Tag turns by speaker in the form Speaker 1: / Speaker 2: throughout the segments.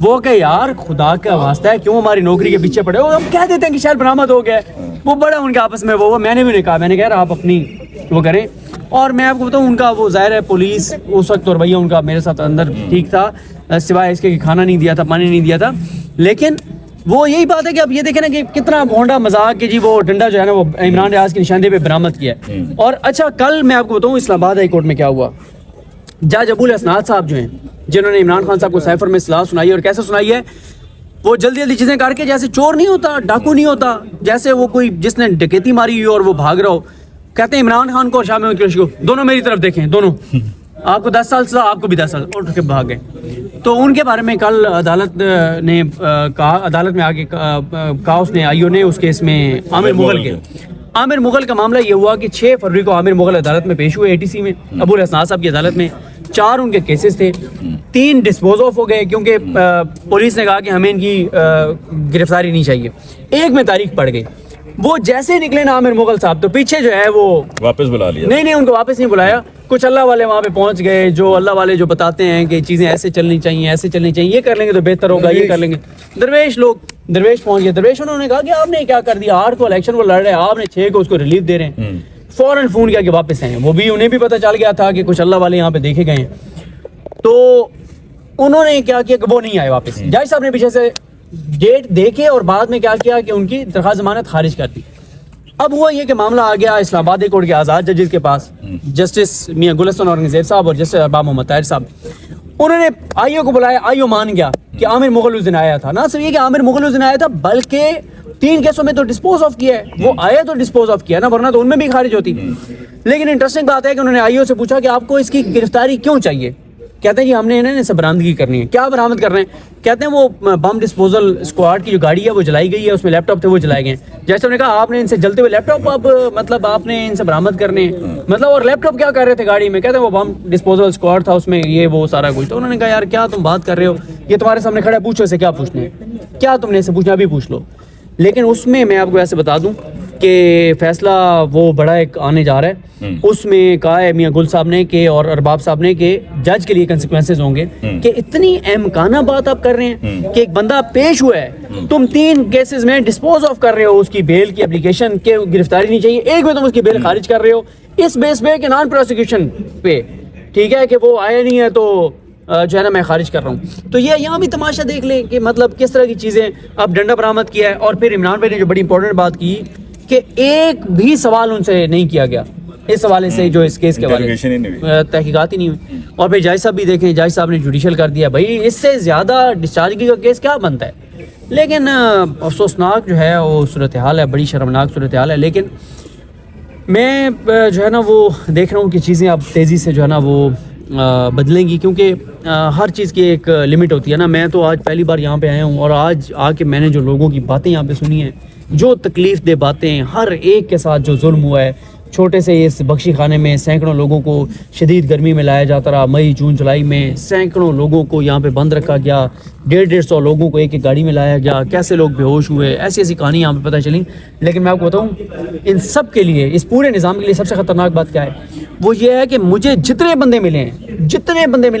Speaker 1: وہ کہ یار خدا کا واسطہ ہے کیوں ہماری نوکری کے پیچھے پڑے ہو, ہم کہہ دیتے ہیں کہ شاید برآمد ہو گیا ہے. وہ بڑا ان کے آپس میں وہ میں نے بھی نہیں کہا, میں نے کہا آپ اپنی وہ کریں. اور میں آپ کو بتاؤں ان کا وہ ظاہر ہے پولیس اس وقت اور رویہ ان کا میرے ساتھ اندر ٹھیک تھا, سوائے اس کے کھانا نہیں دیا تھا, پانی نہیں دیا تھا. لیکن وہ یہی بات ہے کہ اب یہ دیکھیں نا کہ کتنا بھونڈا مذاق کہ جی وہ ڈنڈا جو ہے نا وہ عمران ریاض کی نشاندہی پہ برآمد کیا ہے. اور اچھا کل میں آپ کو بتاؤں اسلام آباد ہائی کورٹ میں کیا ہوا. جج ابو الاسناد صاحب جو ہیں جنہوں نے عمران خان صاحب کو سائفر میں اصلاح سنائی, اور کیسے سنائی ہے, وہ جلدی جلدی چیزیں کر کے, جیسے چور نہیں ہوتا, ڈاکو نہیں ہوتا, جیسے وہ کوئی جس نے ڈکیتی ماری ہوئی اور وہ بھاگ رہا ہو, کہتے ہیں عمران خان کو اور شاہ محمود قریشی کو دونوں میری طرف دیکھیں, دونوں آپ کو 10 سال سزا, آپ کو بھی 10 سال, اور اٹھ کے بھاگ گئے. تو ان کے بارے میں کل عدالت نے کہا, عدالت میں آگے کہا اس نے آئیو نے اس کیس میں عامر مغل کے, عامر مغل کا معاملہ یہ ہوا کہ 6 فروری کو عامر مغل عدالت میں پیش ہوئے ATC میں, ابو الاسناد صاحب کی عدالت میں. 4 ان کے کیسز تھے, 3 ڈسپوز آف ہو گئے کیونکہ پولیس نے کہا کہ ہمیں ان کی گرفتاری نہیں چاہیے. 1 میں تاریخ پڑ گئی. وہ جیسے نکلے نا عامر مغل صاحب تو پیچھے جو ہے وہ
Speaker 2: واپس بلا لیا.
Speaker 1: نہیں ان کو واپس نہیں بلایا. کچھ اللہ والے وہاں پہ پہنچ گئے, جو اللہ والے جو بتاتے ہیں کہ چیزیں ایسے چلنی چاہیے, ایسے چلنی چاہیے, یہ کر لیں گے تو بہتر ہوگا, یہ کر لیں گے. درویش پہنچ گئے. درویش انہوں نے کہا کہ آپ نے کیا کر دیا, 8 کو الیکشن وہ لڑ رہے ہیں, آپ نے 6 کو اس کو ریلیف دے رہے ہیں. فوراً فون کیا کہ واپس آئیں. وہ بھی انہیں بھی پتہ چل گیا تھا کہ کچھ اللہ والے یہاں پہ دیکھے گئے ہیں. تو انہوں نے کیا کیا کہ وہ نہیں آئے واپس. جج صاحب نے پیچھے سے ڈیٹ دے کے اور بعد میں کیا کیا کہ ان کی درخواست ضمانت خارج کر دی. اب ہوا یہ کہ معاملہ آ گیا اسلام آباد ہائی کورٹ کے آزاد ججز کے پاس, جسٹس میاں گلستان اورنگزیب صاحب اور جسٹس ارباب محمد طاہر صاحب. انہوں نے آئیو کو بلایا, آئیو مان گیا کہ عامر مغل اس دن آیا تھا. نہ صرف یہ کہ عامر مغل اس دن آیا تھا بلکہ 3 کیسوں میں تو ڈسپوز آف کیا ہے. وہ آیا تو ڈسپوز آف کیا نا, ورنہ تو ان میں بھی خارج ہوتی. لیکن انٹرسٹنگ بات ہے کہ انہوں نے آئیو سے پوچھا کہ آپ کو اس کی گرفتاری کیوں چاہیے. کہتے ہیں جی ہم نے انہیں سے برآمدگی کرنی ہے. کیا برآمد کر رہے ہیں؟ کہتے ہیں وہ بم ڈسپوزل اسکواڈ کی جو گاڑی ہے وہ جلائی گئی ہے, اس میں لیپ ٹاپ تھے وہ جلائے گئے. جیسے انہوں نے کہا آپ نے ان سے جلتے ہوئے لیپ ٹاپ اب مطلب آپ نے ان سے برآمد کرنے مطلب, اور لیپ ٹاپ کیا کر رہے تھے گاڑی میں؟ کہتے ہیں وہ بم ڈسپوزل اسکواڈ تھا, اس میں یہ وہ سارا کچھ. تو انہوں نے کہا یار کیا تم بات کر رہے ہو, یہ تمہارے سامنے کھڑا ہے, پوچھو اسے کیا پوچھنا ہے, کیا تم نے اسے پوچھنا ابھی پوچھ لو. لیکن اس میں میں آپ کو ایسے بتا دوں کہ فیصلہ وہ بڑا ایک آنے جا رہا ہے. اس میں کہا ہے میاں گل صاحب نے کہ اور ارباب صاحب نے کہ جج کے لیے کنسیکوینسز ہوں گے کہ اتنی احمقانہ بات آپ کر رہے ہیں کہ ایک بندہ پیش ہوا ہے, تم 3 کیسز میں ڈسپوز آف کر رہے ہو اس کی بیل کی اپلیکیشن کے, گرفتاری نہیں چاہیے, 1 میں تم اس کی بیل خارج کر رہے ہو اس بیس پہ کہ نان پروسیکیوشن پہ, ٹھیک ہے, کہ وہ آیا نہیں ہے تو جو ہے نا میں خارج کر رہا ہوں. تو یہ یہاں بھی تماشا دیکھ لیں کہ مطلب کس طرح کی چیزیں. اب ڈنڈا برآمد کیا ہے, اور پھر عمران بھائی نے جو بڑی امپورٹنٹ بات کی کہ ایک بھی سوال ان سے نہیں کیا گیا اس حوالے سے جو اس کیس کے حوالے تحقیقات ہی نہیں ہوئی. اور پھر جج صاحب بھی دیکھیں, جج صاحب نے جوڈیشل کر دیا. بھائی اس سے زیادہ ڈسچارج کا کیس کیا بنتا ہے. لیکن افسوسناک جو ہے وہ صورتحال ہے, بڑی شرمناک صورتحال ہے. لیکن میں جو ہے نا وہ دیکھ رہا ہوں کہ چیزیں اب تیزی سے جو ہے نا وہ بدلیں گی, کیونکہ ہر چیز کی ایک لمٹ ہوتی ہے نا. میں تو آج پہلی بار یہاں پہ آیا ہوں اور آج آ کے میں نے جو لوگوں کی باتیں یہاں پہ سنی ہیں, جو تکلیف دہ باتیں, ہر ایک کے ساتھ جو ظلم ہوا ہے, چھوٹے سے اس بخشی خانے میں سینکڑوں لوگوں کو شدید گرمی میں لایا جاتا رہا, مئی جون جولائی میں سینکڑوں لوگوں کو یہاں پہ بند رکھا گیا, 150 لوگوں کو ایک گاڑی میں لایا گیا, کیسے لوگ بے ہوش ہوئے, ایسی کہانی یہاں پہ پتہ چلی. لیکن میں آپ کو بتاؤں ان سب کے لیے, اس پورے نظام کے لیے سب سے خطرناک بات کیا ہے, وہ یہ ہے کہ مجھے جتنے بندے ملے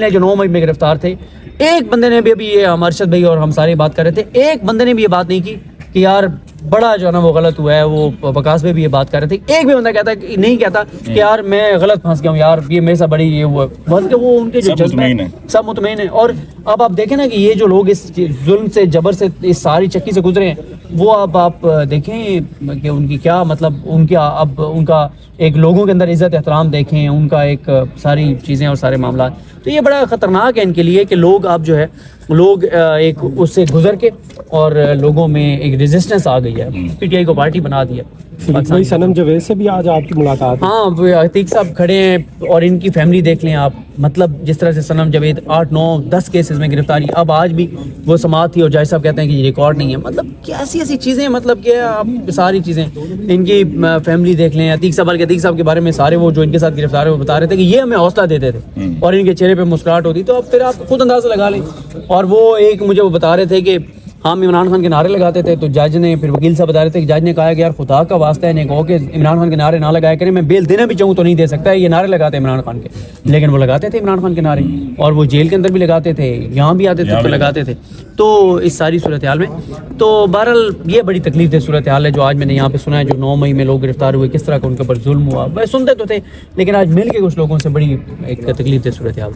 Speaker 1: ہیں جو 9 مئی میں گرفتار تھے, ایک بندے نے بھی, ابھی یہ ہم ارشد بھائی اور ہم سارے بات کر رہے تھے, ایک بندے نے بھی یہ بات نہیں کی کہ یار بڑا جو ہے نا وہ غلط ہوا ہے. وہ وکاس میں بھی یہ بات کر رہے تھے, ایک بھی بندہ کہتا ہے نہیں کہتا کہ یار میں غلط پھنس گیا ہوں, یار یہ میرے سے بڑی یہ ہوا, بلکہ وہ ان کے جو جذبہ سب مطمئن ہیں. اور اب آپ دیکھیں نا کہ یہ جو لوگ اس ظلم سے, جبر سے, اس ساری چکی سے گزرے ہیں, وہ اب آپ دیکھیں کہ ان کی کیا مطلب, ان کی اب ان کا ایک لوگوں کے اندر عزت احترام دیکھیں, ان کا ایک ساری چیزیں اور سارے معاملات. تو یہ بڑا خطرناک ہے ان کے لیے کہ لوگ اب جو ہے لوگ ایک اس سے گزر کے اور لوگوں میں ایک ریزسٹنس آ گئی ہے, پی ٹی آئی کو پارٹی بنا دیا.
Speaker 3: بھائی صنم جاوید سے بھی آج آپ کی ملاقات.
Speaker 1: ہاں عتیق صاحب کھڑے ہیں اور ان کی فیملی دیکھ لیں آپ, مطلب جس طرح سے صنم جاوید 8 9 10 کیسز میں گرفتاری, اب آج بھی وہ سماعت تھی اور جج صاحب کہتے ہیں کہ یہ ریکارڈ نہیں ہے. مطلب کیسی ایسی چیزیں, مطلب کہ آپ ساری چیزیں ان کی فیملی دیکھ لیں. عتیق صاحب کے بارے میں سارے وہ جو ان کے ساتھ گرفتار ہیں وہ بتا رہے تھے کہ یہ ہمیں حوصلہ دیتے تھے اور ان کے چہرے پہ مسکراہٹ ہوتی. تو اب پھر آپ خود اندازہ لگا لیں. اور وہ ایک مجھے وہ بتا رہے تھے کہ ہم عمران خان کے نعرے لگاتے تھے تو جج نے پھر وکیل صاحب بتا رہے تھے کہ جج نے کہا کہ یار خدا کا واسطہ ہے انہیں کہو کہ عمران خان کے نعرے نہ لگایا کریں, میں بیل دینا بھی چاہوں تو نہیں دے سکتا, یہ نعرے لگاتے ہیں عمران خان کے, لیکن وہ لگاتے تھے عمران خان کے نعرے, اور وہ جیل کے اندر بھی لگاتے تھے, یہاں بھی آتے تھے تو لگاتے تھے. تو اس ساری صورتحال میں تو بہرحال یہ بڑی تکلیف دہ صورتحال ہے جو آج میں نے یہاں پہ سنا ہے, جو 9 مئی میں لوگ گرفتار ہوئے, کس طرح کا ان کے اوپر ظلم ہوا, سنتے تو تھے لیکن آج مل کے کچھ لوگوں سے بڑی ایک تکلیف دہ صورتحال.